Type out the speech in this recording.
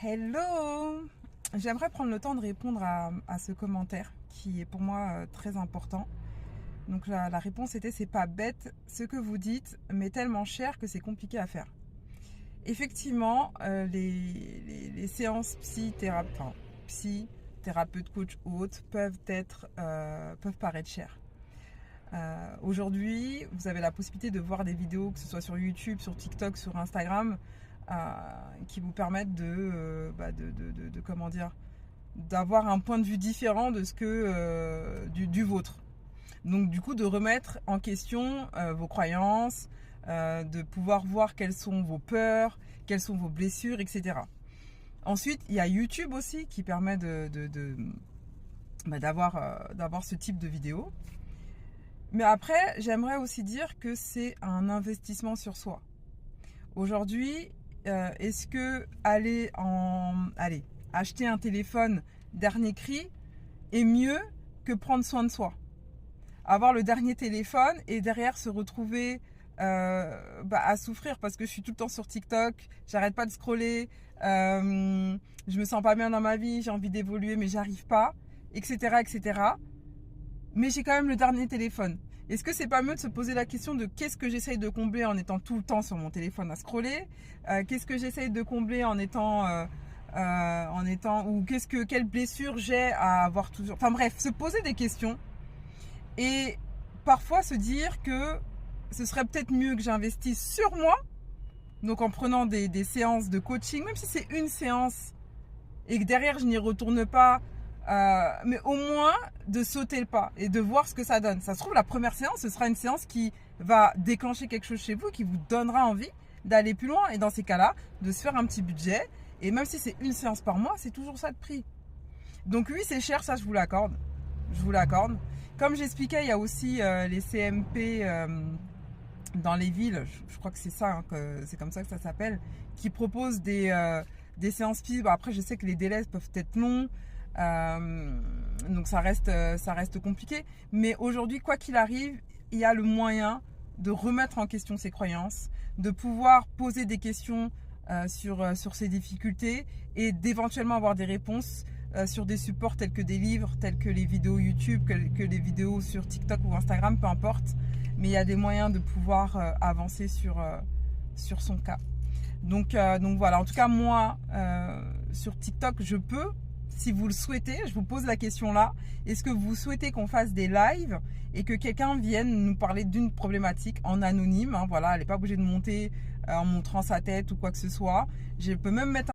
Hello! J'aimerais prendre le temps de répondre à ce commentaire qui est pour moi très important. Donc la réponse était: c'est pas bête ce que vous dites, mais tellement cher que c'est compliqué à faire. Effectivement, les séances psy, thérapeute, coach ou autres peuvent paraître chères. Aujourd'hui, vous avez la possibilité de voir des vidéos, que ce soit sur YouTube, sur TikTok, sur Instagram, qui vous permettent comment dire, d'avoir un point de vue différent de ce que du vôtre. Donc du coup, de remettre en question vos croyances, de pouvoir voir quelles sont vos peurs, quelles sont vos blessures, etc. Ensuite, il y a YouTube aussi qui permet d'avoir ce type de vidéo. Mais après, j'aimerais aussi dire que c'est un investissement sur soi. Aujourd'hui, est-ce que acheter un téléphone dernier cri est mieux que prendre soin de soi? Avoir le dernier téléphone et derrière se retrouver à souffrir parce que je suis tout le temps sur TikTok, j'arrête pas de scroller, je me sens pas bien dans ma vie, j'ai envie d'évoluer mais j'arrive pas, etc., etc. Mais j'ai quand même le dernier téléphone. Est-ce que c'est pas mieux de se poser la question de qu'est-ce que j'essaye de combler en étant tout le temps sur mon téléphone à scroller, qu'est-ce que j'essaye de combler ou quelle blessure j'ai à avoir toujours. Enfin bref, se poser des questions et parfois se dire que ce serait peut-être mieux que j'investisse sur moi, donc en prenant des séances de coaching, même si c'est une séance et que derrière je n'y retourne pas. Mais au moins de sauter le pas et de voir ce que ça donne. Ça se trouve, la première séance, ce sera une séance qui va déclencher quelque chose chez vous, qui vous donnera envie d'aller plus loin. Et dans ces cas-là, de se faire un petit budget. Et même si c'est une séance par mois, c'est toujours ça de prix. Donc oui, c'est cher, ça je vous l'accorde. Je vous l'accorde. Comme j'expliquais, il y a aussi les CMP dans les villes. Je crois que c'est ça, c'est comme ça que ça s'appelle, qui proposent des séances psy. Bon, après, je sais que les délais peuvent être longs. Donc ça reste compliqué, mais aujourd'hui, quoi qu'il arrive, il y a le moyen de remettre en question ses croyances, de pouvoir poser des questions sur ces difficultés et d'éventuellement avoir des réponses sur des supports tels que des livres, tels que les vidéos YouTube, que les vidéos sur TikTok ou Instagram, peu importe, mais il y a des moyens de pouvoir avancer sur son cas. Donc voilà, en tout cas moi sur TikTok je peux. Si vous le souhaitez, je vous pose la question là. Est-ce que vous souhaitez qu'on fasse des lives et que quelqu'un vienne nous parler d'une problématique en anonyme, hein, voilà, elle n'est pas obligée de monter en montrant sa tête ou quoi que ce soit. Je peux même mettre